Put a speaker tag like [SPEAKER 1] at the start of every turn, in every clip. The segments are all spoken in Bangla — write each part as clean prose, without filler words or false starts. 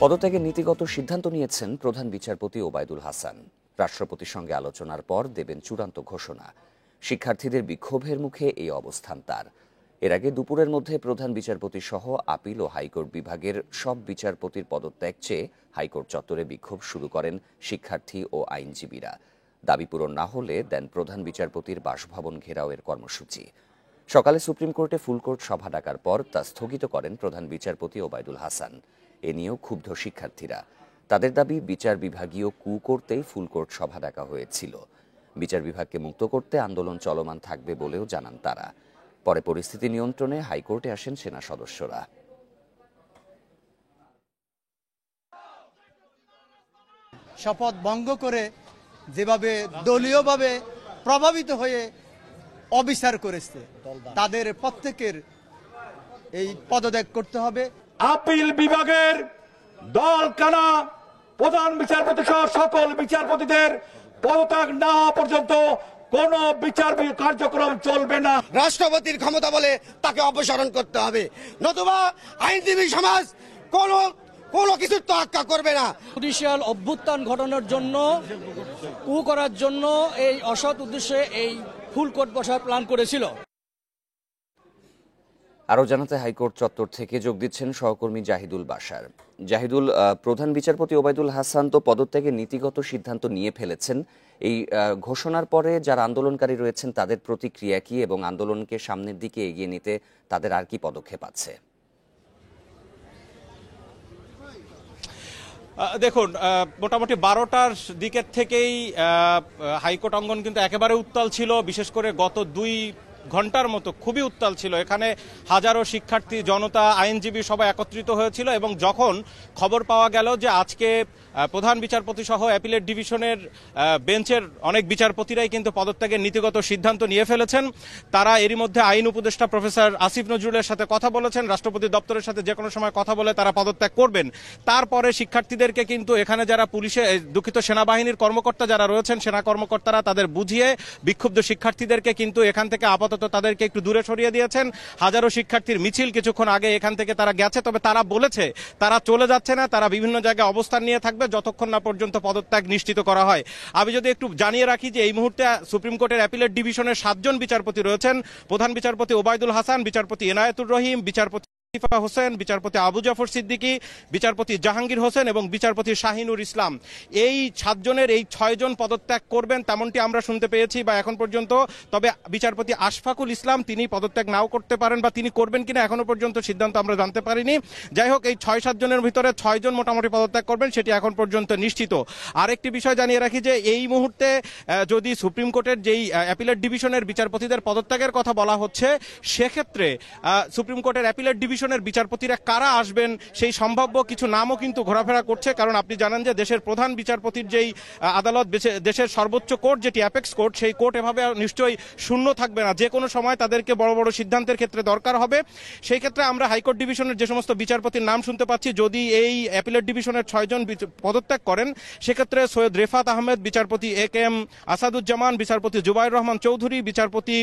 [SPEAKER 1] পদত্যাগের নীতিগত সিদ্ধান্ত নিয়েছেন প্রধান বিচারপতি ওবায়দুল হাসান। রাষ্ট্রপতির সঙ্গে আলোচনার পর দেবেন চূড়ান্ত ঘোষণা। শিক্ষার্থীদের বিক্ষোভের মুখে এই অবস্থান তার। এর আগে দুপুরের মধ্যে প্রধান বিচারপতি সহ আপিল ও হাইকোর্ট বিভাগের সব বিচারপতির পদত্যাগ চেয়ে হাইকোর্ট চত্বরে বিক্ষোভ শুরু করেন শিক্ষার্থী ও আইনজীবীরা। দাবি পূরণ না হলে দেন প্রধান বিচারপতির বাসভবন ঘেরাওয়ের কর্মসূচি। সকালে সুপ্রিম কোর্টে ফুলকোর্ট সভা ডাকার পর তা স্থগিত করেন প্রধান বিচারপতি ওবায়দুল হাসান। এ নিয়েও ক্ষুব্ধ শিক্ষার্থীরা। তাদের দাবি, বিচার বিভাগীয় কু করতেই ফুলকোর্ট সভা ডাকা হয়েছিল। বিচার বিভাগকে মুক্ত করতে আন্দোলন চলমান থাকবে বলেও জানান তারা। পরে পরিস্থিতি নিয়ন্ত্রণে হাইকোর্টে আসেন সেনা সদস্যরা।
[SPEAKER 2] শপথ ভঙ্গ করে যেভাবে দলীয়ভাবে প্রভাবিত হয়ে অবিচার করেছে, তাদের প্রত্যেকের এই পদত্যাগ করতে হবে।
[SPEAKER 3] আপিল বিভাগের দলকানা প্রধান বিচারপতি সহ সকল বিচারপতিদের পদত্যাগ না হওয়া পর্যন্ত কোন বিচার কার্যক্রম চলবে না।
[SPEAKER 4] রাষ্ট্রপতির ক্ষমতা বলে তাকে অপসারণ করতে হবে, নতুবা আইনজীবী সমাজ কোনো কিছু তোয়াক্কা করবে না।
[SPEAKER 5] জুডিশিয়াল অভ্যুত্থান ঘটানোর জন্য, কু করার জন্য এই অসৎ উদ্দেশ্যে এই ফুলকোর্ট বসার প্ল্যান করেছিল।
[SPEAKER 1] আরও জানাতে হাইকোর্ট চত্বর থেকে যোগ দিচ্ছেন সহকর্মী জাহিদুল বাশার। জাহিদুল, প্রধান বিচারপতি ওবায়দুল হাসান তো পদত্যাগের নীতিগত সিদ্ধান্ত নিয়ে ফেলেছেন। এই ঘোষণার পরে যারা আন্দোলনকারী রয়েছেন তাদের প্রতিক্রিয়া কি, এবং আন্দোলনকে সামনের দিকে এগিয়ে নিতে তাদের আর কি পদক্ষেপ আছে?
[SPEAKER 6] দেখুন, মোটামুটি 12টার দিকের থেকেই হাইকোর্ট অঙ্গন কিন্তু একেবারে উত্তাল ছিল। বিশেষ করে গত 2 ঘন্টার মতো খুবই উত্তাল ছিল। এখানে হাজারো শিক্ষার্থী, জনতা, আইনজীবী সবাই একত্রিত হয়েছিল। এবং যখন খবর পাওয়া গেল যে আজকে প্রধান বিচারপতি সহ অ্যাপিলেট ডিভিশনের বেঞ্চের অনেক বিচারপতিরাই কিন্তু পদত্যাগের নীতিগত সিদ্ধান্ত নিয়ে ফেলেছেন, তারা এরই মধ্যে আইন উপদেষ্টা প্রফেসর আসিফ নজরুলের সাথে কথা বলেছেন। রাষ্ট্রপতি দপ্তরের সাথে যে কোনো সময় কথা বলে তারা পদত্যাগ করবেন। তারপরে শিক্ষার্থীদেরকে কিন্তু এখানে যারা সেনাবাহিনীর কর্মকর্তা যারা রয়েছেন, সেনা কর্মকর্তারা তাদের বুঝিয়ে বিক্ষুব্ধ শিক্ষার্থীদেরকে কিন্তু এখান থেকে আপাতত তাদেরকে একটু দূরে সরিয়ে দিয়েছেন। হাজারো শিক্ষার্থীর মিছিল কিছুক্ষণ আগে এখান থেকে তারা গেছে, তবে তারা বলেছে তারা চলে যাচ্ছে না, তারা বিভিন্ন জায়গায় অবস্থান নিয়ে থাকবে যতক্ষণ না পর্যন্ত পদত্যাগ নিশ্চিত করা হয়। আমি যদি একটু জানিয়ে রাখি যে এই মুহূর্তে সুপ্রিম কোর্টের অ্যাপিলেট ডিভিশনের 7 জন বিচারপতি রয়েছেন। প্রধান বিচারপতি ওবায়দুল হাসান, বিচারপতি এনায়েতুর রহিম, বিচারপতি হোসেন, বিচারপতি আবু জাফর সিদ্দিকী, বিচারপতি জাহাঙ্গীর হোসেন এবং বিচারপতি শাহিনুর ইসলাম। এই 7 জনের এই 6 জন পদত্যাগ করবেন তেমনটি আমরা শুনতে পেয়েছি বা এখন পর্যন্ত। তবে বিচারপতি আশফাকুল ইসলাম তিনি পদত্যাগ নাও করতে পারেন বা তিনি করবেন কিনা এখনো পর্যন্ত সিদ্ধান্ত আমরা জানতে পারিনি। যাই হোক, এই 6-7 জনের ভিতরে 6 জন মোটামুটি পদত্যাগ করবেন, সেটি এখন পর্যন্ত নিশ্চিত। আরেকটি বিষয় জানিয়ে রাখি যে এই মুহূর্তে যদি সুপ্রিম কোর্টের যেই অ্যাপিলেট ডিভিশনের বিচারপতিদের পদত্যাগের কথা বলা হচ্ছে, সেক্ষেত্রে সুপ্রিম কোর্টের অ্যাপিলেট ডিভিশনের বিচারপতিরা কারা আসবেন সেই সম্ভাব্য কিছু নামও কিন্তু ঘোরাফেরা করছে। কারণ আপনি জানেন যে দেশের প্রধান বিচারপতির যেই আদালত, দেশের সর্বোচ্চ কোর্ট যেটি অ্যাপেক্স কোর্ট, সেই কোর্ট এভাবে নিশ্চয়ই শূন্য থাকবে না। যে কোনো সময় তাদেরকে বড় বড় সিদ্ধান্তের ক্ষেত্রে দরকার হবে। সেই ক্ষেত্রে আমরা হাইকোর্ট ডিভিশনের যে সমস্ত বিচারপতির নাম শুনতে পাচ্ছি, যদি এই অ্যাপিলেট ডিভিশনের 6 জন পদত্যাগ করেন, সেক্ষেত্রে সৈয়দ রেফাত আহমেদ, বিচারপতি AK-M আসাদুজ্জামান, বিচারপতি জুবাইর রহমান চৌধুরী, বিচারপতি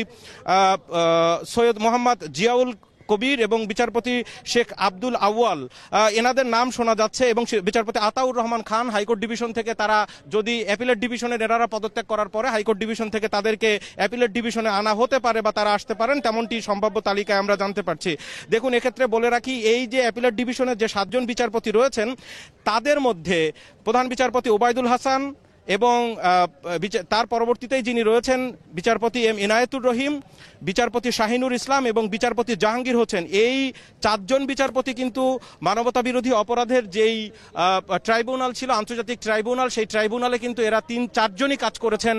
[SPEAKER 6] সৈয়দ মোহাম্মদ জিয়াউল কবির এবং বিচারপতি শেখ আব্দুল আউয়াল, এনাদের নাম শোনা যাচ্ছে। এবং বিচারপতি আতাউর রহমান খান হাইকোর্ট ডিভিশন থেকে, তারা যদি অ্যাপিলেট ডিভিশনের এনারা পদত্যাগ করার পরে হাইকোর্ট ডিভিশন থেকে তাদেরকে অ্যাপিলেট ডিভিশনে আনা হতে পারে বা তারা আসতে পারেন, তেমনটি সম্ভাব্য তালিকায় আমরা জানতে পারছি। দেখুন, এক্ষেত্রে বলে রাখি, এই যে অ্যাপিলেট ডিভিশনের যে 7 জন বিচারপতি রয়েছেন, তাদের মধ্যে প্রধান বিচারপতি ওবায়দুল হাসান এবং তার পরবর্তীতেই যিনি রয়েছেন বিচারপতি M ইনায়েতুর রহিম, বিচারপতি শাহিনুর ইসলাম এবং বিচারপতি জাহাঙ্গীর হোসেন, এই 4 জন বিচারপতি কিন্তু মানবতা বিরোধী অপরাধের যেই ট্রাইব্যুনাল ছিল, আন্তর্জাতিক ট্রাইব্যুনাল, সেই ট্রাইব্যুনালে কিন্তু এরা 3-4 জনই কাজ করেছেন।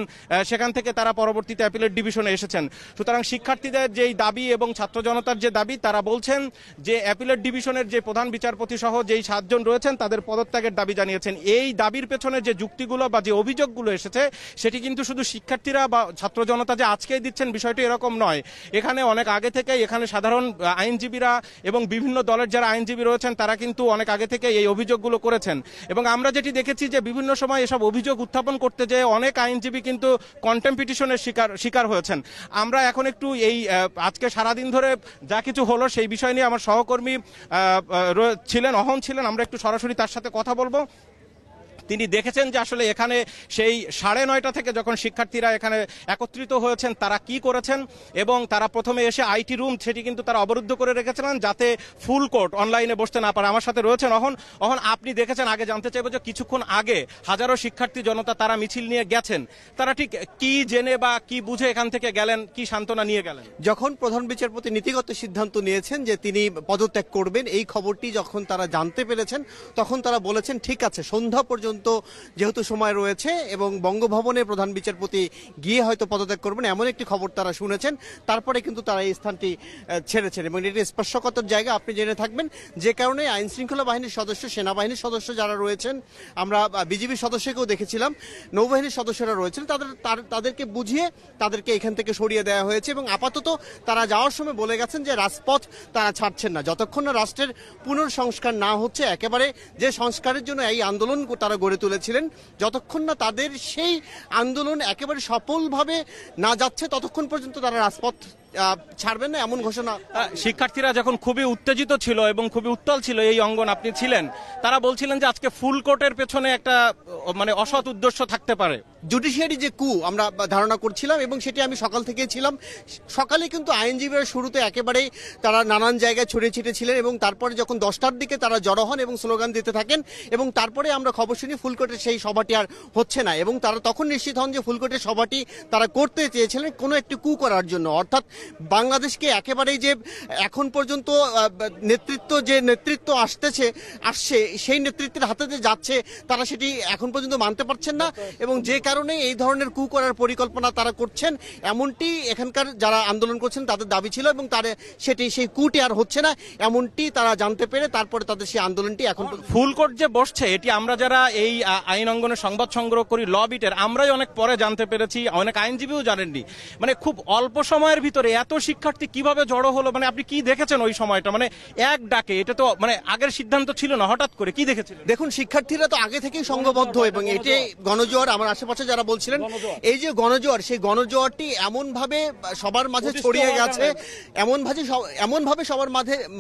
[SPEAKER 6] সেখান থেকে তারা পরবর্তীতে অ্যাপিলেট ডিভিশনে এসেছেন। সুতরাং শিক্ষার্থীদের যেই দাবি এবং ছাত্র জনতার যে দাবি, তারা বলছেন যে অ্যাপিলেট ডিভিশনের যে প্রধান বিচারপতি সহ যেই 7 জন রয়েছেন তাদের পদত্যাগের দাবি জানিয়েছেন। এই দাবির পেছনে যে যুক্তিগুলো বা যে অভিযোগগুলো এসেছে সেটি কিন্তু শুধু শিক্ষার্থীরা বা ছাত্র জনতা যে আজকেই দিচ্ছেন বিষয়টি এরকম নয়। এখানে অনেক আগে থেকেই এখানে সাধারণ আইনজীবীরা এবং বিভিন্ন দলের যারা আইনজীবী রয়েছেন তারা কিন্তু অনেক আগে থেকে এই অভিযোগগুলো করেছেন এবং আমরা যেটি দেখেছি যে বিভিন্ন সময় এসব অভিযোগ উত্থাপন করতে যেয়ে অনেক আইনজীবী কিন্তু কন্টেম্পিটিশনের শিকার হয়েছেন। আমরা এখন একটু এই আজকে সারাদিন ধরে যা কিছু হলো সেই বিষয় নিয়ে আমার সহকর্মী ছিলেন, অহন ছিলেন, আমরা একটু সরাসরি তার সাথে কথা বলবো। তিনি দেখেছেন যে আসলে এখানে সেই 9:30 থেকে যখন শিক্ষার্থীরা এখানে একত্রিত হয়েছেন তারা কি করেছেন এবং তারা প্রথমে এসে আইটি রুম সেটি কিন্তু তারা অবরুদ্ধ করে রেখেছিলেন যাতে ফুল কোর্ট অনলাইনে বসতে না পারে। আমার সাথে রয়েছেন অহন, আপনি দেখেছেন, আগে জানতে চাইবো যে কিছুক্ষণ আগে হাজারো শিক্ষার্থী জনতা তারা মিছিল নিয়ে গেছেন, তারা ঠিক কি জেনে বা কি বুঝে এখান থেকে গেলেন, কি সান্ত্বনা নিয়ে গেলেন?
[SPEAKER 7] যখন প্রধান বিচারপতি নীতিগত সিদ্ধান্ত নিয়েছেন যে তিনি পদত্যাগ করবেন, এই খবরটি যখন তারা জানতে পেরেছেন তখন তারা বলেছেন ঠিক আছে, সন্ধ্যা পর্যন্ত যেহেতু সময় রয়েছে এবং বঙ্গভবনে প্রধান বিচারপতি গিয়ে হয়তো পদত্যাগ করবেন এমন একটি খবর তারা শুনেছেন, তারপরে কিন্তু তারা এই স্থানটি ছেড়েছেন এবং এটি স্পর্শকাতর জায়গা আপনি জেনে থাকবেন। যে কারণে আইন শৃঙ্খলা বাহিনীর সদস্য, সেনাবাহিনীর সদস্য যারা রয়েছেন, আমরা বিজিবি সদস্যকেও দেখেছিলাম, নৌবাহিনীর সদস্যরা রয়েছেন, তাদেরকে বুঝিয়ে তাদেরকে এখান থেকে সরিয়ে দেওয়া হয়েছে এবং আপাতত তারা যাওয়ার সময় বলে গেছেন যে রাজপথ তারা ছাড়ছেন না যতক্ষণ না রাষ্ট্রের পুনর্সংস্কার না হচ্ছে। একেবারে যে সংস্কারের জন্য এই আন্দোলন তারা গড়ে তুলেছিলেন, যতক্ষণ না তাদের সেই আন্দোলন একেবারে সফলভাবে না যাচ্ছে ততক্ষণ পর্যন্ত তারা রাজপথ ছাড়বেন না, এমন ঘোষণা।
[SPEAKER 6] শিক্ষার্থীরা যখন খুবই উত্তেজিত ছিল এবং খুবই উত্তাল ছিল, এই অঙ্গন আপনি ছিলেন, তারা বলছিলেন যে আজকে ফুল কোর্টের পেছনে একটা মানে অসৎ উদ্দেশ্য থাকতে পারে।
[SPEAKER 7] জুডিশিয়ারি যে কু আমরা ধারণা করছিলাম এবং সেটি আমি সকাল থেকেই ছিলাম। সকালে কিন্তু আইনজীবীরা শুরুতে একেবারেই তারা নানান জায়গায় ছড়িয়ে ছিটে ছিলেন এবং তারপরে যখন 10টার দিকে তারা জড়ো হন এবং স্লোগান দিতে থাকেন এবং তারপরে আমরা খবর শুনি ফুলকোটের সেই সভাটি আর হচ্ছে না এবং তারা তখন নিশ্চিত হন যে ফুলকোটের সভাটি তারা করতে চেয়েছিলেন কোনো একটি কু করার জন্য, অর্থাৎ বাংলাদেশকে একেবারেই যে এখন পর্যন্ত নেতৃত্ব আসছে সেই নেতৃত্বের হাতে যে যাচ্ছে তারা সেটি এখন পর্যন্ত মানতে পারছেন না এবং যে কারণে এই ধরনের কু করার পরিকল্পনা তারা করছেন, এমনটি এখানকার যারা আন্দোলন করছেন তাদের দাবি ছিল এবং সেই কুটি আর হচ্ছে না এমনটি তারা জানতে পেরে তারপরে তাদের সেই আন্দোলনটি এখন
[SPEAKER 6] ফুল কোর্ট যে বসছে এটি আমরা যারা এই আইন অঙ্গনে সংবাদ সংগ্রহ করি ল বিটের, আমরাই অনেক পরে জানতে পেরেছি, অনেক আইনজীবীও জানেননি। মানে খুব অল্প সময়ের ভিতরে এত শিক্ষার্থী কিভাবে জড়ো হলো, মানে আপনি কি দেখেছেন ওই সময়টা? মানে এক ডাকে, এটা তো মানে আগের সিদ্ধান্ত ছিল না, হঠাৎ করে কি দেখেছিলেন?
[SPEAKER 7] দেখুন, শিক্ষার্থীরা তো আগে থেকেই সংঘবদ্ধ এবং এটি গণজোয়ার, আমার আশেপাশে যারা বলছিলেন এই যে গণজোয়ার, সেই গণজোয়ারটি এমনভাবে সবার মাঝে ছড়িয়ে গেছে, এমনভাবে সবার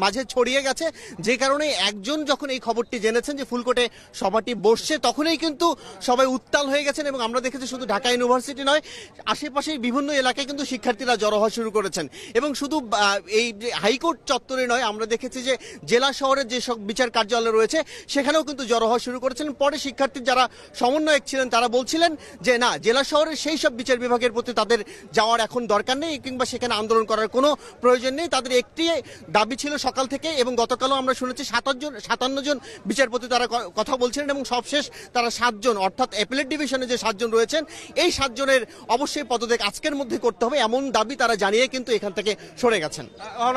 [SPEAKER 7] মাঝে ছড়িয়ে গেছে যে কারণে একজন যখন এই খবরটি জেনেছেন যে ফুলকোটে সভাটি বসছে তখনই কিন্তু সবাই উত্তাল হয়ে গেছেন এবং আমরা দেখেছি শুধু ঢাকা ইউনিভার্সিটি নয়, আশেপাশের বিভিন্ন এলাকায় কিন্তু শিক্ষার্থীরা জড়ো হওয়া শুরু করেছেন এবং শুধু এই হাইকোর্ট চত্বরে নয়, আমরা দেখেছি যে জেলা শহরের যে সব বিচার কার্যালয় রয়েছে সেখানেও কিন্তু জড়ো হওয়া শুরু করেছিলেন। পরে শিক্ষার্থীর যারা সমন্বয়ক ছিলেন তারা বলছিলেন যে না, জেলা শহরের সেই সব বিচার বিভাগের প্রতি তাদের যাওয়ার এখন দরকার নেই কিংবা সেখানে আন্দোলন করার কোনো প্রয়োজন নেই। তাদের একটি দাবি ছিল সকাল থেকে এবং গতকালও আমরা শুনেছি 57 জন বিচারপতি তারা কথা বলছিলেন এবং সবশেষ তারা 7 জন, অর্থাৎ অ্যাপিলেট ডিভিশনে যে 7 জন রয়েছেন এই 7 জনের অবশ্যই পদত্যাগ আজকের মধ্যে করতে হবে এমন দাবি তারা জানিয়ে কিন্তু এখান থেকে সরে গেছেন।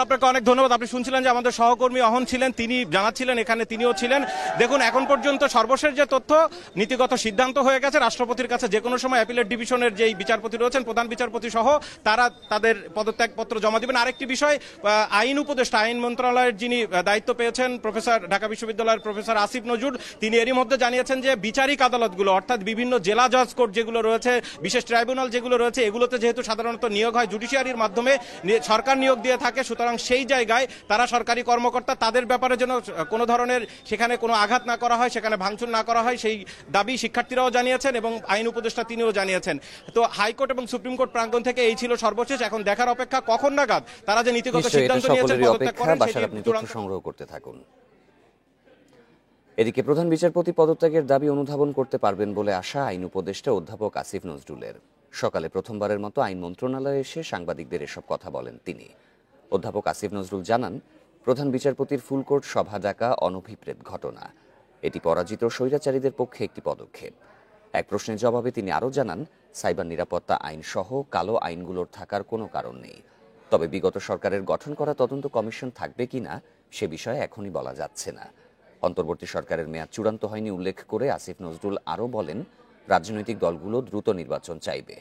[SPEAKER 6] আপনাকে অনেক ধন্যবাদ। আপনি শুনছিলেন যে আমাদের সহকর্মী অহন ছিলেন, তিনি জানাচ্ছিলেন এখানে তিনিও ছিলেন। দেখুন, এখন পর্যন্ত সর্বশেষ যে তথ্য, নীতিগত সিদ্ধান্ত হয়ে গেছে, রাষ্ট্রপতির কাছে যে কোনো সময় অ্যাপিলেট ডিভিশনের যেই বিচারপতি রয়েছেন, প্রধান বিচারপতি সহ তারা তাদের পদত্যাগপত্র জমা দিবেন। আরেকটি বিষয়, আইন উপদেষ্টা, আইন মন্ত্রণালয়ের যিনি দায়িত্ব পেয়েছেন প্রফেসর, ঢাকা বিশ্ববিদ্যালয়ের প্রফেসর আসিফ নজরুল, তিনি এরই মধ্যে জানিয়েছেন যে বিচারিক আদালতগুলো অর্থাৎ বিভিন্ন জেলা জজ কোর্ট যেগুলো রয়েছে, বিশেষ ট্রাইব্যুনাল যেগুলো রয়েছে, এগুলোতে যেহেতু সাধারণত নিয়োগ হয় জুডিশিয়ারির মাধ্যমে, সরকার নিয়োগ দিয়ে থাকে, সুতরাং সেই জায়গায় তারা সরকারি কর্মকর্তা, তাদের ব্যাপারে যেন কোনো ধরনের সেখানে কোনো আঘাত না করা হয়, সেখানে ভাঙচুর না করা হয়, সেই দাবি শিক্ষার্থীরাও জানিয়েছেন এবং আইন উপদেষ্টা তিনিও জানিয়েছেন। তো হাইকোর্ট এবং সুপ্রিম কোর্ট প্রাঙ্গণ থেকে এই ছিল সর্বশেষ। এখন দেখার অপেক্ষা কখন নাগাদ তারা যে নীতিগত সিদ্ধান্ত নিয়েছেন পদত্যাগ করেন
[SPEAKER 1] আপনি তথ্য সংগ্রহ করতে থাকুন। এদিকে প্রধান বিচারপতি পদত্যাগের দাবি অনুধাবন করতে পারবেন বলে আশা আইন উপদেষ্টা অধ্যাপক আসিফ নজরুলের। সকালে প্রথমবারের মতো আইন মন্ত্রণালয়ে এসে সাংবাদিকদের এসব কথা বলেন তিনি। অধ্যাপক আসিফ নজরুল জানান, প্রধান বিচারপতির ফুলকোর্ট সভা ডাকা অনভিপ্রেত ঘটনা, এটি পরাজিত স্বৈরাচারীদের পক্ষে একটি পদক্ষেপ। এক প্রশ্নের জবাবে তিনি আরও জানান, সাইবার নিরাপত্তা আইন সহ কালো আইনগুলোর থাকার কোনো কারণ নেই, তবে বিগত সরকারের গঠন করা তদন্ত কমিশন থাকবে কিনা সে বিষয়ে এখনই বলা যাচ্ছে না। অন্তর্বর্তী সরকারের মেয়াদ চূড়ান্ত হয়নি উল্লেখ করে আসিফ নজরুল আরও বলেন, রাজনৈতিক দলগুলো দ্রুত নির্বাচন চাইবে,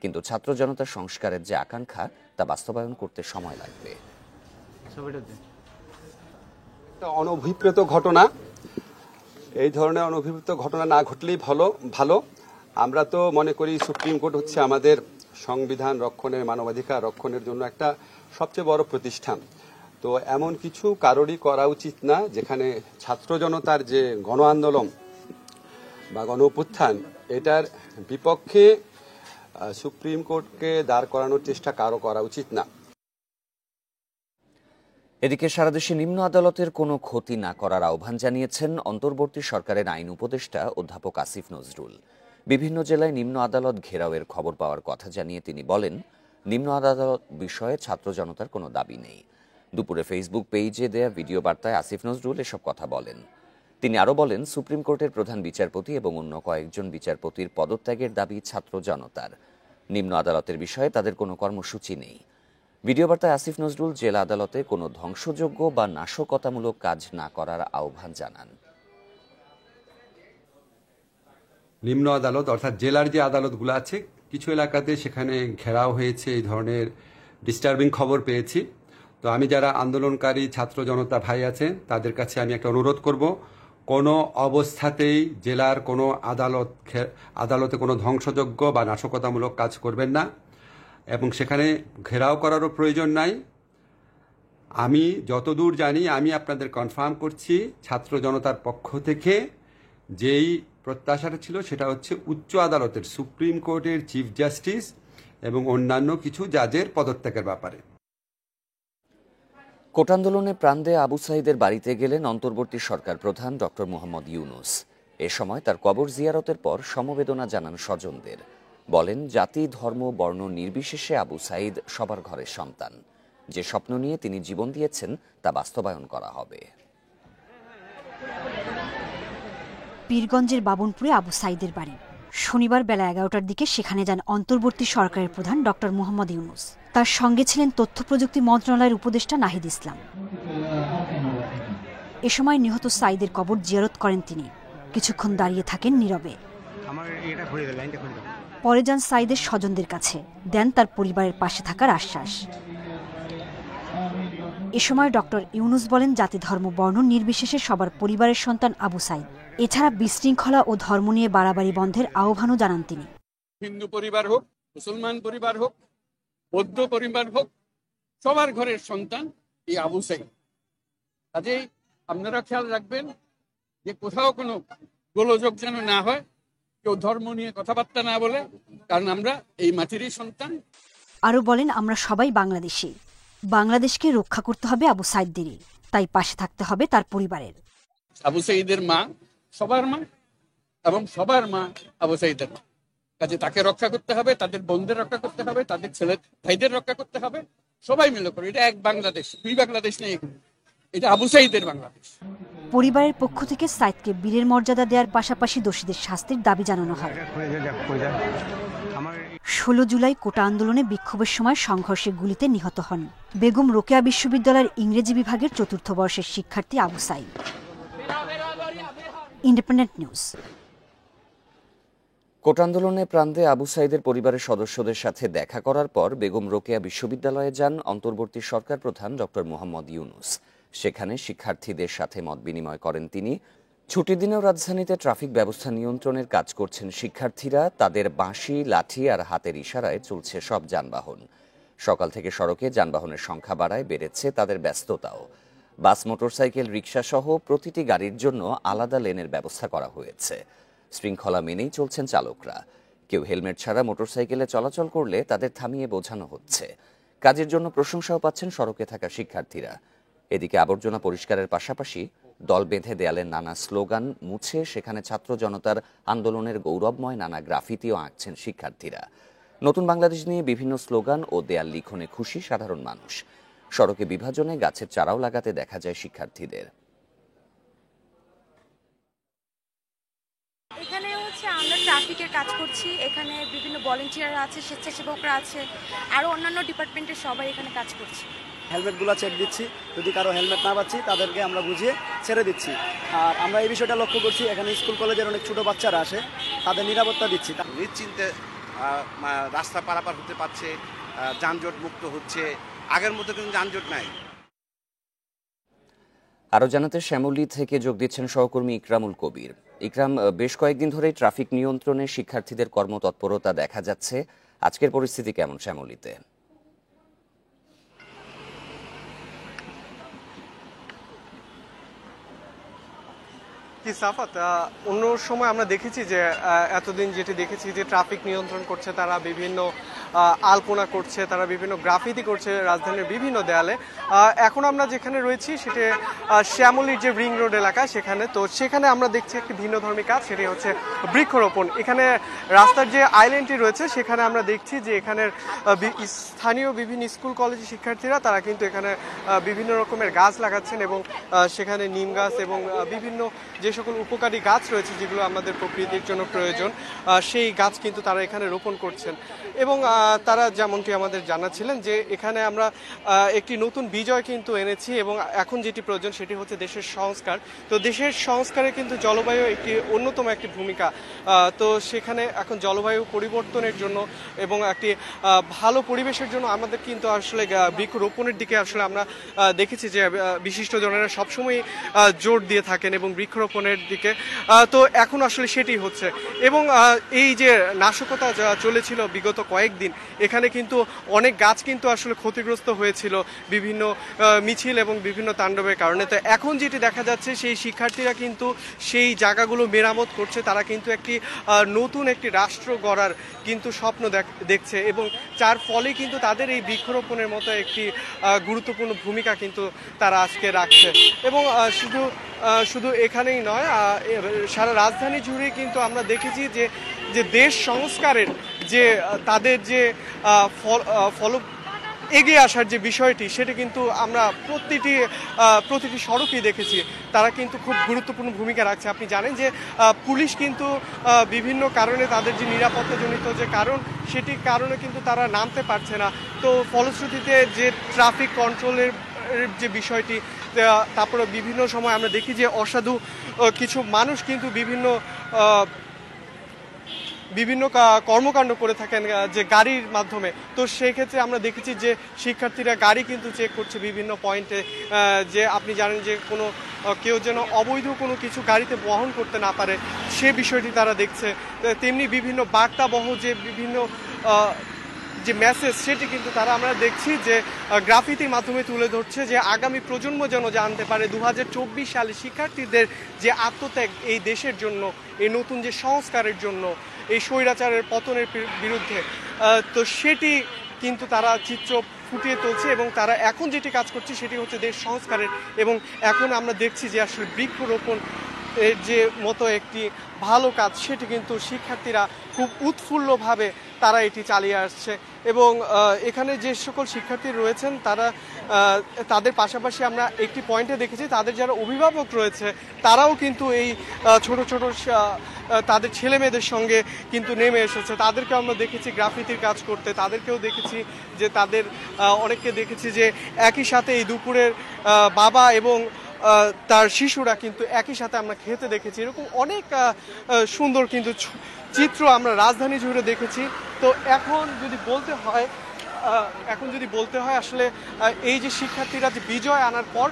[SPEAKER 1] কিন্তু ছাত্র জনতার সংস্কারের যে আকাঙ্ক্ষা তা বাস্তবায়ন করতে সময় লাগবে।
[SPEAKER 8] অনভিপ্রেত ঘটনা, এই ধরনের অনভিপ্রেত ঘটনা না ঘটলেই ভালো। আমরা তো মনে করি সুপ্রিম কোর্ট হচ্ছে আমাদের সংবিধান রক্ষণের, মানবাধিকার রক্ষণের জন্য একটা সবচেয়ে বড় প্রতিষ্ঠান। তো এমন কিছু কারোরই করা উচিত না যেখানে ছাত্র জনতার যে গণ আন্দোলন বা গণ অভ্যুত্থান, এটার বিপক্ষে সুপ্রিম কোর্টকে দাঁড় করানোর চেষ্টা কারো করা উচিত না।
[SPEAKER 1] এদিকে সারা দেশে নিম্ন আদালতের কোনো ক্ষতি না করার আহ্বান জানিয়েছেন অন্তর্বর্তী সরকারের আইন উপদেষ্টা অধ্যাপক আসিফ নজরুল। বিভিন্ন জেলায় নিম্ন আদালত ঘেরাওয়ের খবর পাওয়ার কথা জানিয়ে তিনি বলেন, নিম্ন আদালত বিষয়ে ছাত্র জনতার কোনো দাবি নেই। দুপুরে ফেসবুক পেজে দেয়া ভিডিও বার্তায় আসিফ নজরুল এসব কথা বলেন। তিনি আরও বলেন, সুপ্রিম কোর্টের প্রধান বিচারপতি এবং অন্য কয়েকজন বিচারপতির পদত্যাগের দাবি ছাত্র জনতার। নিম্ন আদালতের বিষয়ে তাদের কোনো কর্মসূচি নেই। ভিডিও বার্তায় আসিফ নজরুল জেলা আদালতে কোনো ধ্বংসযোগ্য বা নাশকতামূলক কাজ না করার আহ্বান জানান।
[SPEAKER 9] নিম্ন আদালত অর্থাৎ জেলার যে আদালতগুলো আছে, কিছু এলাকাতে সেখানে ঘেরাও হয়েছে, এই ধরনের ডিস্টার্বিং খবর পেয়েছি। তো আমি যারা আন্দোলনকারী ছাত্র জনতা ভাই আছেন তাদের কাছে আমি একটা অনুরোধ করব, কোনো অবস্থাতেই জেলার কোনো আদালতে কোনো ধ্বংসযোগ্য বা নাশকতামূলক কাজ করবেন না, এবং সেখানে ঘেরাও করারও প্রয়োজন নাই। আমি যতদূর জানি, আমি আপনাদের কনফার্ম করছি, ছাত্র জনতার পক্ষ থেকে যেই প্রত্যাশাটা ছিল সেটা হচ্ছে উচ্চ আদালতের, সুপ্রিম কোর্টের চিফ জাস্টিস এবং অন্যান্য কিছু জাজের পদত্যাগের ব্যাপারে।
[SPEAKER 1] কোটা আন্দোলনে প্রাণ দেয়া আবু সাঈদের বাড়িতে গেলেন অন্তর্বর্তী সরকার প্রধান ডক্টর মোহাম্মদ ইউনূস। এ সময় তার কবর জিয়ারতের পর সমবেদনা জানান স্বজনদের। বলেন, জাতি, ধর্ম, বর্ণ নির্বিশেষে আবু সাঈদ সবার ঘরের সন্তান। যে স্বপ্ন নিয়ে তিনি জীবন দিয়েছেন তা বাস্তবায়ন করা হবে।
[SPEAKER 10] পীরগঞ্জের বাবনপুরে আবু সাঈদের বাড়ি। শনিবার বেলা 11টার দিকে সেখানে যান অন্তর্বর্তী সরকারের প্রধান ডক্টর মোহাম্মদ ইউনূস। তার সঙ্গে ছিলেন তথ্য প্রযুক্তি মন্ত্রণালয়ের উপদেষ্টা নাহিদ ইসলাম। এ সময় নিহত সাঈদের কবর জিয়ারত করেন তিনি। কিছুক্ষণ দাঁড়িয়ে থাকেন নীরবে। পরে যান সাঈদের স্বজনদের কাছে, দেন তার পরিবারের পাশে থাকার আশ্বাস। এ সময় ডক্টর ইউনূস বলেন, জাতি, ধর্ম, বর্ণ নির্বিশেষে সবার পরিবারের সন্তান আবু সাঈদ। এছাড়া বিশৃঙ্খলা ও ধর্ম নিয়ে বাড়াবাড়ি বন্ধের আহ্বানও জানান তিনি।
[SPEAKER 11] হিন্দু পরিবার হোক, মুসলমান পরিবার হোক, বৌদ্ধ পরিবার হোক, সবার ঘরের সন্তান এই আবু সাঈদ। কাজেই আপনারা খেয়াল রাখবেন যে কোথাও কোনো গোলযোগ যেন না হয়, কেউ ধর্ম নিয়ে কথাবার্তা না বলে, কারণ আমরা এই মাটিরই সন্তান।
[SPEAKER 10] আরও বলেন, আমরা সবাই বাংলাদেশি, বাংলাদেশকে রক্ষা করতে হবে আবু সাঈদেরই, তাই পাশে থাকতে হবে তার পরিবারের।
[SPEAKER 11] আবু সাঈদের মা সবার মা, এবং সবার মা আবু সাঈদের মা। কাজে তাকে রক্ষা করতে হবে, তাদের বোনদের রক্ষা করতে হবে, তাদের ছেলে ভাইদের রক্ষা করতে হবে, সবাই মিলে করে। এটা এক বাংলাদেশ, দুই বাংলাদেশ নেই, এটা আবু সাঈদের বাংলাদেশ।
[SPEAKER 10] পরিবারের পক্ষ থেকে সাঈদকে বীরের মর্যাদা দেওয়ার পাশাপাশি দোষীদের শাস্তির দাবি জানানো হয়। 16 জুলাই কোটা আন্দোলনে বিক্ষোভের সময় সংঘর্ষে গুলিতে নিহত হন বেগম রোকেয়া বিশ্ববিদ্যালয়ের ইংরেজি বিভাগের 4র্থ বর্ষের শিক্ষার্থী Abu Sayed. Independent news.
[SPEAKER 1] Quota আন্দোলনে প্রাণ দেয়া আবু সাঈদের পরিবারের সদস্যদের সাথে দেখা করার পর বেগম রোকেয়া বিশ্ববিদ্যালয়ে যান অন্তর্বর্তী সরকার প্রধান ডক্টর মোহাম্মদ ইউনূস। সেখানে শিক্ষার্থীদের সাথে মত বিনিময় করেন তিনি। ছুটির দিনেও রাজধানীতে ট্রাফিক ব্যবস্থা নিয়ন্ত্রণের কাজ করছেন শিক্ষার্থীরা। তাদের বাঁশি, লাঠি আর হাতের ইশারায় চলছে সব যানবাহন। সকাল থেকে সড়কে যানবাহনের সংখ্যা বাড়ায়, বেড়েছে তাদের ব্যস্ততাও। বাস, মোটরসাইকেল, রিকশা সহ প্রতিটি গাড়ির জন্য আলাদা লেনের ব্যবস্থা করা হয়েছে। শৃঙ্খলা মেনেই চলছেন চালকরা। কেউ হেলমেট ছাড়া মোটরসাইকেলে চলাচল করলে তাদের থামিয়ে বোঝানো হচ্ছে। কাজের জন্য প্রশংসাও পাচ্ছেন সড়কে থাকা শিক্ষার্থীরা। এদিকে আবর্জনা পরিষ্কারের পাশাপাশি দল বেঁধে দেয়ালের নানা স্লোগান মুছে সেখানে ছাত্র জনতার আন্দোলনের গৌরবময় নানা গ্রাফিতিও আঁকছেন শিক্ষার্থীরা। নতুন বাংলাদেশ নিয়ে বিভিন্ন স্লোগান ও দেয়াল লিখনে খুশি সাধারণ মানুষ। সড়কে বিভাজনে গাছের চারাও লাগাতে দেখা যায় শিক্ষার্থীদের।
[SPEAKER 12] এখানে আমরা ট্রাফিকের কাজ করছি, এখানে বিভিন্ন ভলান্টিয়াররা আছে, স্বেচ্ছাসেবকরা আছে, আরও অন্যান্য ডিপার্টমেন্টের সবাই এখানে কাজ করছে।
[SPEAKER 13] হেলমেটগুলো চেক দিচ্ছি, যদি কারো হেলমেট না পাচ্ছি তাদেরকে আমরা বুঝিয়ে ছেড়ে দিচ্ছি। আর আমরা এই বিষয়টা লক্ষ্য করছি, এখানে স্কুল কলেজের অনেক ছোট বাচ্চারা আসে, তাদের নিরাপত্তা দিচ্ছি।
[SPEAKER 14] নিশ্চিন্তে রাস্তা পারাপার হতে পারছে, যানজট মুক্ত হচ্ছে, আগের মতো কিন্তু যানজট নাই।
[SPEAKER 1] আরও জানাতে শ্যামলী থেকে যোগ দিচ্ছেন সহকর্মী ইকরামুল কবির। ইকরাম, বেশ কয়েকদিন ধরেই ট্রাফিক নিয়ন্ত্রণে শিক্ষার্থীদের কর্মতৎপরতা দেখা যাচ্ছে, আজকের পরিস্থিতি কেমন শ্যামলীতে?
[SPEAKER 15] সাফাত, অন্য সময় আমরা দেখেছি যে এতদিন যেটি দেখেছি যে ট্রাফিক নিয়ন্ত্রণ করছে, তারা বিভিন্ন আলপনা করছে, তারা বিভিন্ন গ্রাফিতি করছে রাজধানীর বিভিন্ন দেয়ালে। এখন আমরা যেখানে রয়েছি সেটি শ্যামলীর যে রিং রোড এলাকা, সেখানে আমরা দেখছি একটি ভিন্ন ধর্মী কাজ, সেটি হচ্ছে বৃক্ষরোপণ। এখানে রাস্তার যে আইল্যান্ডটি রয়েছে সেখানে আমরা দেখছি যে এখানের স্থানীয় বিভিন্ন স্কুল কলেজের শিক্ষার্থীরা তারা কিন্তু এখানে বিভিন্ন রকমের গাছ লাগাচ্ছেন এবং সেখানে নিম গাছ এবং বিভিন্ন যে সকল উপকারী গাছ রয়েছে যেগুলো আমাদের প্রকৃতির জন্য প্রয়োজন, সেই গাছ কিন্তু তারা এখানে রোপণ করছেন। এবং তারা যেমনটি আমাদের জানাচ্ছিলেন যে এখানে আমরা একটি নতুন বিজয় কিন্তু এনেছি এবং এখন যেটি প্রয়োজন সেটি হচ্ছে দেশের সংস্কার। তো দেশের সংস্কারে কিন্তু জলবায়ু একটি অন্যতম একটি ভূমিকা। তো সেখানে এখন জলবায়ু পরিবর্তনের জন্য এবং একটি ভালো পরিবেশের জন্য আমাদের কিন্তু আসলে বৃক্ষরোপণের দিকে আসলে আমরা দেখেছি যে বিশিষ্টজনেরা সবসময় জোর দিয়ে থাকেন এবং বৃক্ষরোপণের দিকে। তো এখন আসলে সেটি হচ্ছে এবং এই যে নাশকতা চলেছিল বিগত কয়েকদিন, এখানে কিন্তু অনেক গাছ কিন্তু আসলে ক্ষতিগ্রস্ত হয়েছিল বিভিন্ন মিছিল এবং বিভিন্ন তাণ্ডবের কারণে। তো এখন যেটি দেখা যাচ্ছে সেই শিক্ষার্থীরা কিন্তু সেই জায়গাগুলো মেরামত করছে, তারা কিন্তু একটি নতুন একটি রাষ্ট্র গড়ার কিন্তু স্বপ্ন দেখছে এবং যার ফলে কিন্তু তাদের এই বৃক্ষরোপণের মতো একটি গুরুত্বপূর্ণ ভূমিকা কিন্তু তারা আজকে রাখছে। এবং শুধু এখানেই নয়, সারা রাজধানী জুড়ে কিন্তু আমরা দেখেছি যে দেশ সংস্কারের যে তাদের যে এগিয়ে আসার যে বিষয়টি, সেটা কিন্তু আমরা প্রতিটি সড়কেই দেখেছি তারা কিন্তু খুব গুরুত্বপূর্ণ ভূমিকা রাখছে। আপনি জানেন যে পুলিশ কিন্তু বিভিন্ন কারণে তাদের যে নিরাপত্তাজনিত যে কারণ, সেটির কারণে কিন্তু তারা নামতে পারছে না। তো ফলশ্রুতিতে যে ট্রাফিক কন্ট্রোলের যে বিষয়টি, তারপরে বিভিন্ন সময় আমরা দেখি যে অসাধু কিছু মানুষ কিন্তু বিভিন্ন কর্মকাণ্ড করে থাকেন যে গাড়ির মাধ্যমে। তো সেই ক্ষেত্রে আমরা দেখেছি যে শিক্ষার্থীরা গাড়ি কিন্তু চেক করছে বিভিন্ন পয়েন্টে, যে আপনি জানেন যে কেউ যেন অবৈধ কোনো কিছু গাড়িতে বহন করতে না পারে, সে বিষয়টি তারা দেখছে। তেমনি বিভিন্ন বার্তাবহ যে বিভিন্ন যে মেসেজ, সেটি কিন্তু আমরা দেখছি যে গ্রাফিতির মাধ্যমে তুলে ধরছে, যে আগামী প্রজন্ম যেন জানতে পারে 2024 সালে শিক্ষার্থীদের যে আত্মত্যাগ এই দেশের জন্য, এই নতুন যে সংস্কারের জন্য, এই স্বৈরাচারের পতনের বিরুদ্ধে, তো সেটি কিন্তু তারা চিত্র ফুটিয়ে তুলছে এবং তারা এখন যেটি কাজ করছে সেটি হচ্ছে দেশ সংস্কারের। এবং এখন আমরা দেখছি যে আসলে বৃক্ষরোপণ এর যে মতো একটি ভালো কাজ, সেটি কিন্তু শিক্ষার্থীরা খুব উৎফুল্লভাবে তারা এটি চালিয়ে আসছে। এবং এখানে যে সকল শিক্ষার্থী রয়েছেন তাদের পাশাপাশি আমরা একটি পয়েন্টে দেখেছি তাদের যারা অভিভাবক রয়েছে তারাও কিন্তু এই ছোট ছোট তাদের ছেলে মেয়েদের সঙ্গে কিন্তু নেমে এসেছে। তাদেরকে আমরা দেখেছি গ্রাফিতির কাজ করতে, তাদেরকেও দেখেছি যে তাদের অনেককে দেখেছি যে একই সাথে এই দুপুরের বাবা এবং তার শিশুরা কিন্তু একই সাথে আমরা খেতে দেখেছি। এরকম অনেক সুন্দর কিন্তু চিত্র আমরা রাজধানী জুড়ে দেখেছি। তো এখন যদি বলতে হয় আসলে এই যে শিক্ষার্থীরা যে বিজয় আনার পর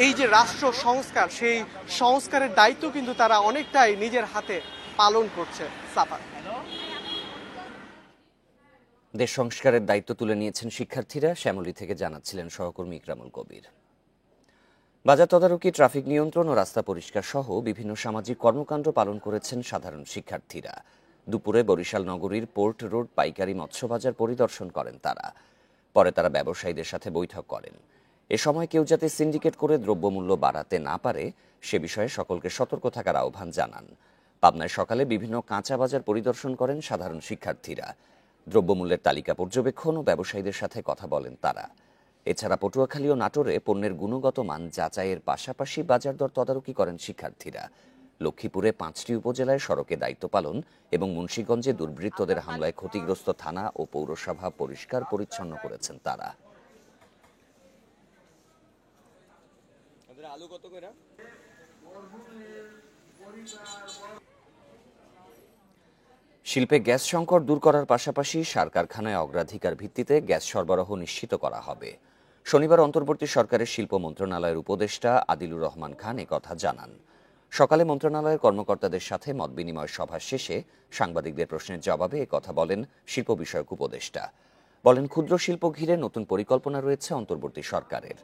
[SPEAKER 15] এই যে রাষ্ট্র সংস্কার, সেই সংস্কারের দায়িত্ব কিন্তু তারা অনেকটাই নিজের হাতে পালন করছে।
[SPEAKER 1] দেশ সংস্কারের দায়িত্ব তুলে নিয়েছেন শিক্ষার্থীরা, শ্যামলী থেকে জানাচ্ছিলেন সহকর্মী ইকরামুল কবির। বাজার তদারকি, ট্রাফিক নিয়ন্ত্রণ ও রাস্তা পরিষ্কার সহ বিভিন্ন সামাজিক কর্মকাণ্ড পালন করেছেন সাধারণ শিক্ষার্থীরা। দুপুরে বরিশাল নগরীর পোর্ট রোড পাইকারি মৎস্য বাজার পরিদর্শন করেন তারা। পরে তারা ব্যবসায়ীদের সাথে বৈঠক করেন। এ সময় কেউ যাতে সিন্ডিকেট করে দ্রব্যমূল্য বাড়াতে না পারে সে বিষয়ে সকলকে সতর্ক থাকার আহ্বান জানান। পাবনায় সকালে বিভিন্ন কাঁচা বাজার পরিদর্শন করেন সাধারণ শিক্ষার্থীরা। দ্রব্যমূল্যের তালিকা পর্যবেক্ষণ ও ব্যবসায়ীদের সাথে কথা বলেন তারা। এছাড়া পটুয়াখালী ও নাটোরে পণ্যের গুণগত মান যাচাইয়ের পাশাপাশি বাজার দর তদারকি করেন শিক্ষার্থীরা। লক্ষ্মীপুরে 5টি উপজেলায় সড়কে দায়িত্ব পালন এবং মুন্সিগঞ্জে দুর্বৃত্তদের হামলায় ক্ষতিগ্রস্ত থানা ও পৌরসভা পরিষ্কার পরিচ্ছন্ন করেছেন তারা। শিল্পে গ্যাস সংকট দূর করার পাশাপাশি সার কারখানায় অগ্রাধিকার ভিত্তিতে গ্যাস সরবরাহ নিশ্চিত করা হবে। শনিবার অন্তর্বর্তী সরকারের শিল্প মন্ত্রণালয়ের উপদেষ্টা আদিলুর রহমান খান একথা জানান। সকালে মন্ত্রণালয়ের কর্মকর্তাদের সাথে মতবিনিময় সভা শেষে সাংবাদিকদের প্রশ্নের জবাবে একথা বলেন শিল্প বিষয়ক উপদেষ্টা। বলেন, ক্ষুদ্র শিল্প ঘিরে নতুন পরিকল্পনা রয়েছে অন্তর্বর্তী সরকারের।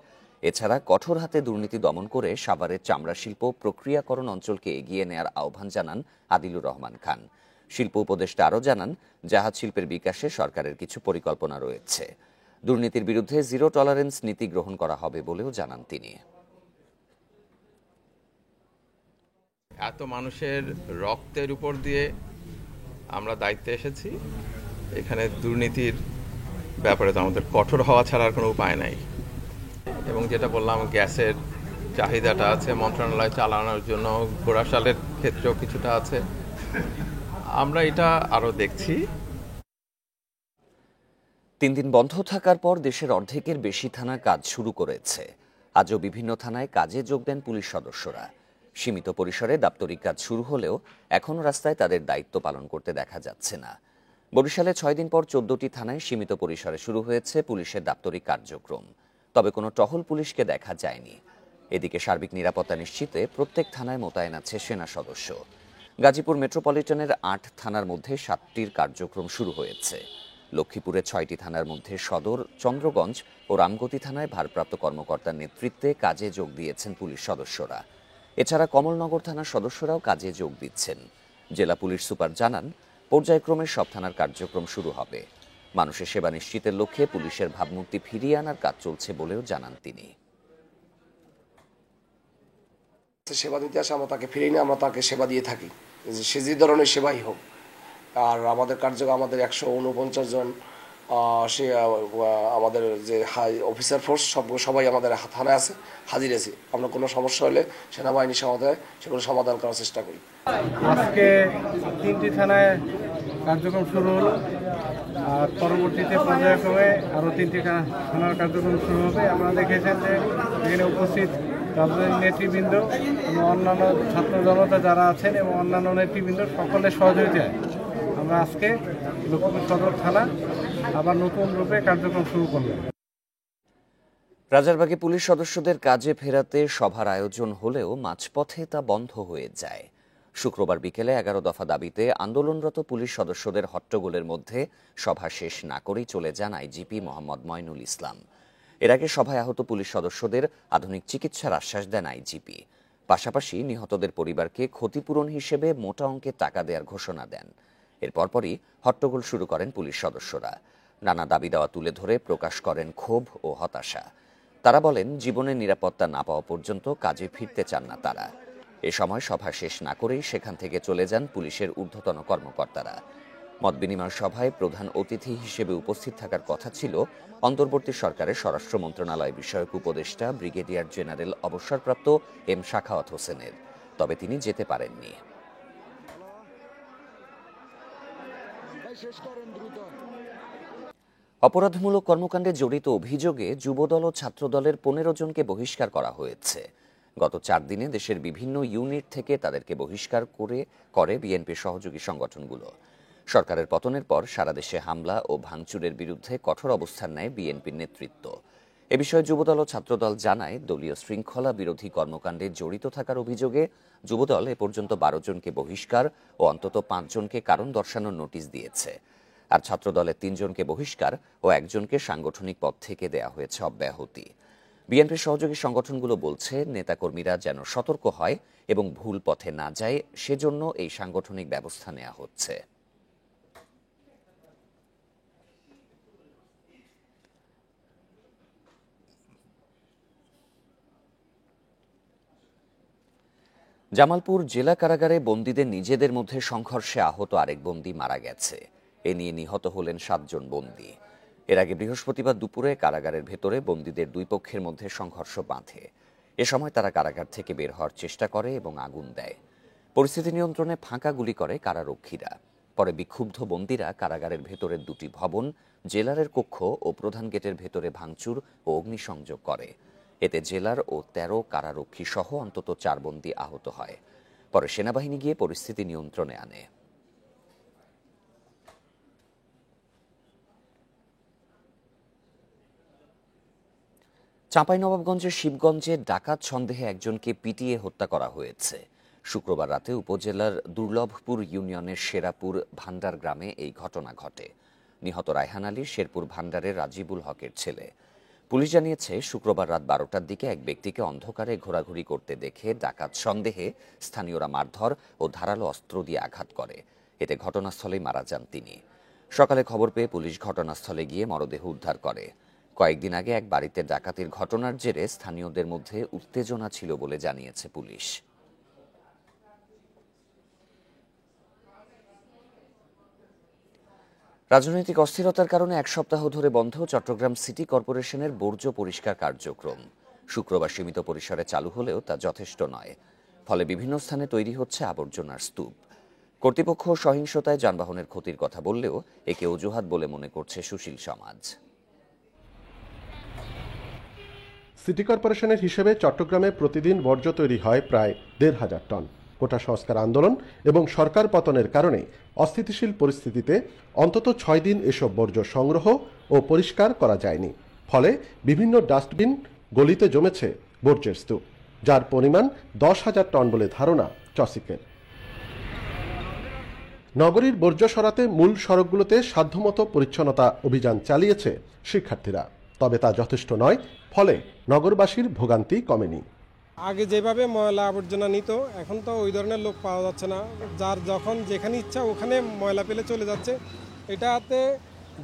[SPEAKER 1] এছাড়া কঠোর হাতে দুর্নীতি দমন করে সাভারের চামড়া শিল্প প্রক্রিয়াকরণ অঞ্চলকে এগিয়ে নেয়ার আহ্বান জানান আদিলুর রহমান খান। শিল্প উপদেষ্টা আরও জানান, জাহাজ শিল্পের বিকাশে সরকারের কিছু পরিকল্পনা রয়েছে। দুর্নীতির বিরুদ্ধে জিরো টলারেন্স নীতি গ্রহণ করা হবে বলেও জানান তিনি।
[SPEAKER 16] এত মানুষের রক্তের উপর দিয়ে আমরা দায়িত্বে এসেছি, এখানে দুর্নীতির ব্যাপারে তো আমাদের কঠোর হওয়া ছাড়া আর কোনো উপায় নাই। এবং যেটা বললাম, গ্যাসের চাহিদাটা আছে, মন্ত্রণালয় চালানোর জন্য গোড়াশালের ক্ষেত্রেও কিছুটা আছে, আমরা এটা আরও দেখছি।
[SPEAKER 1] 3 দিন বন্ধ থাকার পর দেশের অর্ধেকের বেশি থানা কাজ শুরু করেছে। আজও বিভিন্ন থানায় কাজে যোগ দেন পুলিশ সদস্যরা। সীমিত পরিসরে দাপ্তরিক কাজ শুরু হলেও এখনও রাস্তায় তাদের দায়িত্ব পালন করতে দেখা যাচ্ছে না। বরিশালে 6 দিন পর 14টি থানায় সীমিত পরিসরে শুরু হয়েছে পুলিশের দাপ্তরিক কার্যক্রম, তবে কোনো টহল পুলিশকে দেখা যায়নি। এদিকে সার্বিক নিরাপত্তা নিশ্চিতে প্রত্যেক থানায় মোতায়েন আছে সেনা সদস্য। গাজীপুর মেট্রোপলিটনের 8 থানার মধ্যে 7টির কার্যক্রম শুরু হয়েছে। লক্ষ্মীপুরে 6টি থানার মধ্যে সদর, চন্দ্রগঞ্জ ও রামগতি থানায় ভারপ্রাপ্ত কর্মকর্তার নেতৃত্বে কাজে যোগ দিয়েছেন পুলিশ সদস্যরা। এছাড়া কমলনগর থানার সদস্যরাও কাজে যোগ দিচ্ছেন। জেলা পুলিশ সুপার জানান, পর্যায়ক্রমে সব থানার কার্যক্রম শুরু হবে। মানুষের সেবা নিশ্চিতের লক্ষ্যে পুলিশের ভাবমূর্তি ফিরিয়ে আনার কাজ চলছে বলেও জানান তিনি।
[SPEAKER 17] সেবা দিতে আসে, আমরা তাকে ফিরিয়ে নিয়ে আমরা তাকে সেবা দিয়ে থাকি, সে যে ধরনের সেবাই হোক। আর আমাদের কার্যক্রম, আমাদের 149 জন সে আমাদের যে হাই অফিসার ফোর্স সবাই আমাদের থানায় আছে, হাজির আছে। আমরা কোনো সমস্যা হলে সেনাবাহিনীর সমাধানে সেগুলো সমাধান করার চেষ্টা করি।
[SPEAKER 18] আজকে 3টি থানায় কার্যক্রম শুরু হলো, আর পরবর্তীতে পর্যায়ক্রমে আরও 3টি থানার কার্যক্রম শুরু হবে। আমরা দেখেছেন যে এখানে উপস্থিত রাজনৈতিক নেতৃবৃন্দ এবং অন্যান্য ছাত্র জনতা যারা আছেন এবং অন্যান্য নেতৃবৃন্দ সকলের সহযোগিতায় আমরা আজকে লক্ষ্মীপুর সদর থানা আবার নতুন রূপে কার্যক্রম শুরু করব।
[SPEAKER 1] রাজারবাগে পুলিশ সদস্যদের কাজে ফেরাতে সভার আয়োজন হলেও মাঝপথে তা বন্ধ হয়ে যায়। শুক্রবার বিকেলে 11 দফা দাবিতে আন্দোলনরত পুলিশ সদস্যদের হট্টগোলের মধ্যে সভা শেষ না করেই চলে যান আইজিপি মোহাম্মদ মইনুল ইসলাম। এর আগে সভায় আহত পুলিশ সদস্যদের আধুনিক চিকিৎসার আশ্বাস দেন আইজিপি। পাশাপাশি নিহতদের পরিবারকে ক্ষতিপূরণ হিসেবে মোটা অঙ্কের টাকা দেওয়ার ঘোষণা দেন। এর পরপরই হট্টগোল শুরু করেন পুলিশ সদস্যরা। নানা দাবি দেওয়া তুলে ধরে প্রকাশ করেন ক্ষোভ ও হতাশা। তারা বলেন, জীবনের নিরাপত্তা না পাওয়া পর্যন্ত কাজে ফিরতে চান না তারা। এ সময় সভা শেষ না করেই সেখান থেকে চলে যান পুলিশের ঊর্ধ্বতন কর্মকর্তারা। মতবিনিময় সভায় প্রধান অতিথি হিসেবে উপস্থিত থাকার কথা ছিল অন্তর্বর্তী সরকারের স্বরাষ্ট্র মন্ত্রণালয় বিষয়ক উপদেষ্টা ব্রিগেডিয়ার জেনারেল অবসরপ্রাপ্ত এম সাখাওয়াত হোসেনের, তবে তিনি যেতে পারেননি। অপরাধমূলক কর্মকাণ্ডে জড়িত অভিযোগে যুবদল ও ছাত্রদলের 15 জনকে বহিষ্কার করা হয়েছে। গত 4 দিনে দেশের বিভিন্ন ইউনিট থেকে তাদেরকে বহিষ্কার করে বিএনপির সহযোগী সংগঠনগুলো। সরকারের পতনের পর সারা দেশে হামলা ও ভাঙচুরের বিরুদ্ধে কঠোর অবস্থান নেয় বিএনপির নেতৃত্ব। এ বিষয়ে যুবদল ও ছাত্রদল জানায়, দলীয় শৃঙ্খলা বিরোধী কর্মকাণ্ডে জড়িত থাকার অভিযোগে যুবদল এ পর্যন্ত 12 জনকে বহিষ্কার ও অন্তত 5 জনকে কারণ দর্শানোর নোটিশ দিয়েছে। আর ছাত্রদলের 3 জনকে বহিষ্কার ও 1 জনকে সাংগঠনিক পদ থেকে দেয়া হয়েছে অব্যাহতি। বিএনপির সহযোগী সংগঠনগুলো বলছে, নেতাকর্মীরা যেন সতর্ক হয় এবং ভুল পথে না যায়, সেজন্য এই সাংগঠনিক ব্যবস্থা নেওয়া হচ্ছে। জামালপুর জেলা কারাগারে বন্দীদের নিজেদের মধ্যে সংঘর্ষে আহত আরেক বন্দী মারা গেছে। এ নিয়ে নিহত হলেন 7 জন বন্দী। এর আগে বৃহস্পতিবার দুপুরে কারাগারের ভেতরে বন্দীদের 2 পক্ষের মধ্যে সংঘর্ষ বাঁধে। এ সময় তারা কারাগার থেকে বের হওয়ার চেষ্টা করে এবং আগুন দেয়। পরিস্থিতি নিয়ন্ত্রণে ফাঁকা গুলি করে কারারক্ষীরা। পরে বিক্ষুব্ধ বন্দীরা কারাগারের ভেতরের 2টি ভবন, জেলারের কক্ষ ও প্রধান গেটের ভেতরে ভাঙচুর ও অগ্নিসংযোগ করে। এতে জেলার ও ১৩ কারারক্ষী সহ অন্তত ৪ বন্দী আহত হয়। পরে সেনাবাহিনী গিয়ে পরিস্থিতি নিয়ন্ত্রণে আনে। চাঁপাইনবাবগঞ্জের শিবগঞ্জে ডাকাত সন্দেহে একজনকে পিটিয়ে হত্যা করা হয়েছে। শুক্রবার রাতে উপজেলার দুর্লভপুর ইউনিয়নের শেরাপুর ভান্ডার গ্রামে এই ঘটনা ঘটে। নিহত রায়হান আলী শেরপুর ভান্ডারের রাজিবুল হকের ছেলে। পুলিশ জানিয়েছে, শুক্রবার রাত ১২টার দিকে এক ব্যক্তিকে অন্ধকারে ঘোরাঘুরি করতে দেখে ডাকাত সন্দেহে স্থানীয়রা মারধর ও ধারালো অস্ত্র দিয়ে আঘাত করে। এতে ঘটনাস্থলেই মারা যান তিনি। সকালে খবর পেয়ে পুলিশ ঘটনাস্থলে গিয়ে মরদেহ উদ্ধার করে। কয়েকদিন আগে এক বাড়িতে ডাকাতির ঘটনার জেরে স্থানীয়দের মধ্যে উত্তেজনা ছিল বলে জানিয়েছে পুলিশ। রাজনৈতিক অস্থিরতার কারণে এক সপ্তাহ ধরে বন্ধ চট্টগ্রাম সিটি কর্পোরেশনের বর্জ্য পরিষ্কার কার্যক্রম। শুক্রবার সীমিত পরিসরে চালু হলেও তা যথেষ্ট নয়। ফলে বিভিন্ন স্থানে তৈরি হচ্ছে আবর্জনার স্তূপ। কর্তৃপক্ষ সহিংসতায় যানবাহনের ক্ষতির কথা বললেও একে অজুহাত বলে মনে করছে সুশীল সমাজ।
[SPEAKER 19] সিটি কর্পোরেশনের হিসেবে চট্টগ্রামে প্রতিদিন বর্জ্য তৈরি হয় প্রায় ১৫০০ টন। কোটা সংস্কার আন্দোলন এবং সরকার পতনের কারণে অস্থিতিশীল পরিস্থিতিতে অন্তত ৬ দিন এসব বর্জ্য সংগ্রহ ও পরিষ্কার করা যায়নি। ফলে বিভিন্ন ডাস্টবিন গলিতে জমেছে বর্জ্যের স্তূপ, যার পরিমাণ ১০,০০০ টন বলে ধারণা চসিকের। নগরীর বর্জ্য সরাতে মূল সড়কগুলোতে সাধ্যমতো পরিচ্ছন্নতা অভিযান চালিয়েছে শিক্ষার্থীরা, তবে তা যথেষ্ট নয়। ফলে নগরবাসীর ভোগান্তি কমেনি।
[SPEAKER 18] আগে যেভাবে ময়লা আবর্জনা নিত, এখন তো ওই ধরনের লোক পাওয়া যাচ্ছে না। যার যখন যেখানে ইচ্ছা ওখানে ময়লা ফেলে চলে যাচ্ছে। এটাতে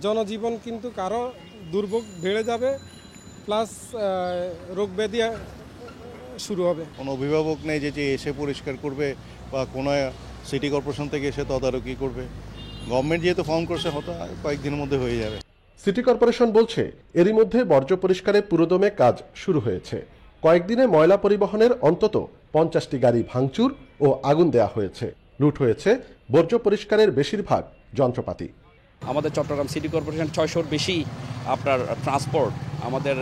[SPEAKER 18] জনজীবন কিন্তু কারো দুর্ভোগ বেড়ে যাবে, প্লাস রোগ ব্যাধি শুরু হবে।
[SPEAKER 20] কোনো অভিভাবক নেই যে এসে পরিষ্কার করবে বা কোনো সিটি কর্পোরেশন থেকে এসে তদারকি করবে। গভর্নমেন্ট যেহেতু ফর্ম করছে, হয়তো কয়েকদিনের মধ্যে হয়ে যাবে।
[SPEAKER 19] সিটি কর্পোরেশন বলছে এরই মধ্যে বর্জ্য পরিষ্কারে পুরোদমে কাজ শুরু হয়েছে। কয়েকদিনে ময়লা পরিবহনের অন্তত ৫০টি গাড়ি ভাঙচুর ও আগুন দেয়া হয়েছে। লুট হয়েছে বর্জ্য পরিষ্কারের বেশিরভাগ যন্ত্রপাতি।
[SPEAKER 21] আমাদের চট্টগ্রাম সিটি কর্পোরেশন ৬০০-র বেশি আপনার ট্রান্সপোর্ট আমাদের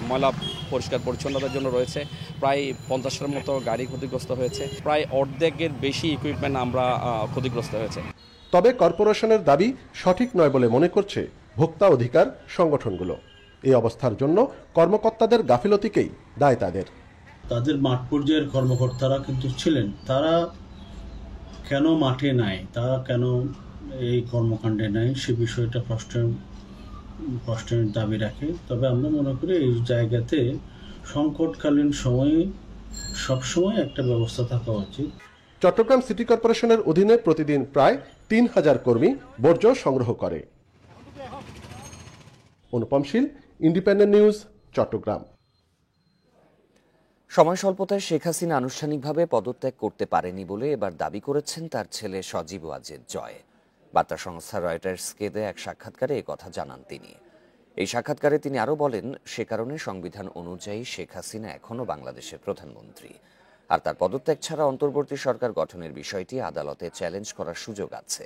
[SPEAKER 21] ময়লা পরিষ্কার পরিচ্ছন্নতার জন্য রয়েছে। প্রায় ৫০টার মতো গাড়ি ক্ষতিগ্রস্ত হয়েছে। প্রায় অর্ধেকের বেশি ইকুইপমেন্ট আমরা ক্ষতিগ্রস্ত হয়েছে।
[SPEAKER 19] তবে কর্পোরেশনের দাবি সঠিক নয় বলে মনে করছে ভোক্তা অধিকার সংগঠনগুলো। এই অবস্থার জন্য কর্মকর্তাদের গাফিলতিকেই দায় তাদের।
[SPEAKER 22] তাদের মাঠ পর্যায়ের কর্মকর্তারা কিন্তু ছিলেন, তারা কেন মাঠে নাই, তারা কেন এই কর্মকাণ্ডে নাই, সে বিষয়টা প্রশ্নের দাবি রাখে। তবে আমরা মনে করি এই জায়গাতে সংকটকালীন সময়ে সবসময় একটা ব্যবস্থা থাকা উচিত।
[SPEAKER 19] চট্টগ্রাম সিটি কর্পোরেশনের অধীনে প্রতিদিন প্রায় ৩,০০০ কর্মী বর্জ্য সংগ্রহ করে। অনুপম শীল, ইন্ডিপেন্ডেন্ট নিউজ, চট্টগ্রাম।
[SPEAKER 1] সময় স্বল্পতায় শেখ হাসিনা আনুষ্ঠানিকভাবে পদত্যাগ করতে পারেনি বলে এবার দাবি করেছেন তার ছেলে সজীব ওয়াজেদ জয়। বার্তা সংস্থা রয়টার্সকে দেয়া এক সাক্ষাৎকারে কথা জানান তিনি। এই সাক্ষাৎকারে তিনি আরও বলেন, সে কারণে সংবিধান অনুযায়ী শেখ হাসিনা এখনও বাংলাদেশের প্রধানমন্ত্রী, আর তার পদত্যাগ ছাড়া অন্তর্বর্তী সরকার গঠনের বিষয়টি আদালতে চ্যালেঞ্জ করার সুযোগ আছে।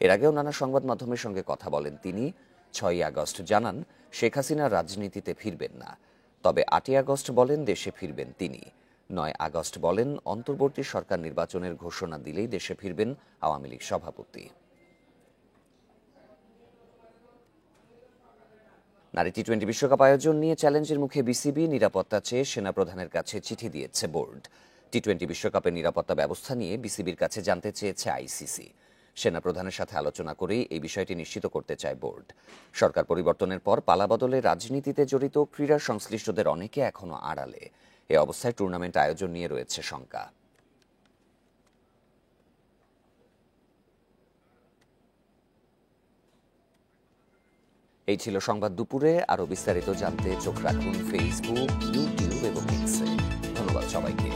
[SPEAKER 1] এর আগেও নানা সংবাদ মাধ্যমের সঙ্গে কথা বলেন তিনি। ৬ই আগস্ট জানান শেখ হাসিনা রাজনীতিতে ফিরবেন না, তবে ৮ই আগস্ট বলেন দেশে ফিরবেন তিনি। ৯ আগস্ট বলেন অন্তর্বর্তী সরকার নির্বাচনের ঘোষণা দিলেই দেশে ফিরবেন আওয়ামী লীগ সভাপতি। নারী টি-20 বিশ্বকাপ আয়োজন নিয়ে চ্যালেঞ্জের মুখে বিসিবি। নিরাপত্তা চেয়ে সেনাপ্রধানের কাছে চিঠি দিয়েছে বোর্ড। টি-20 বিশ্বকাপের নিরাপত্তা ব্যবস্থা নিয়ে বিসিবির কাছে জানতে চেয়েছে আইসিসি। সেনাপ্রধানের সাথে আলোচনা করেই এই বিষয়টি নিশ্চিত করতে চায় বোর্ড। সরকার পরিবর্তনের পর পালাবদলে রাজনীতিতে জড়িত ক্রীড়া সংশ্লিষ্টদের অনেকে এখনো আড়ালে। এ অবস্থায় টুর্নামেন্ট আয়োজন নিয়ে রয়েছে শঙ্কা। এই ছিল সংবাদ দুপুরে। আরো বিস্তারিত জানতে চোখ রাখুন ফেসবুক, ইউটিউব এবং এক্সে। ধন্যবাদ সবাইকে।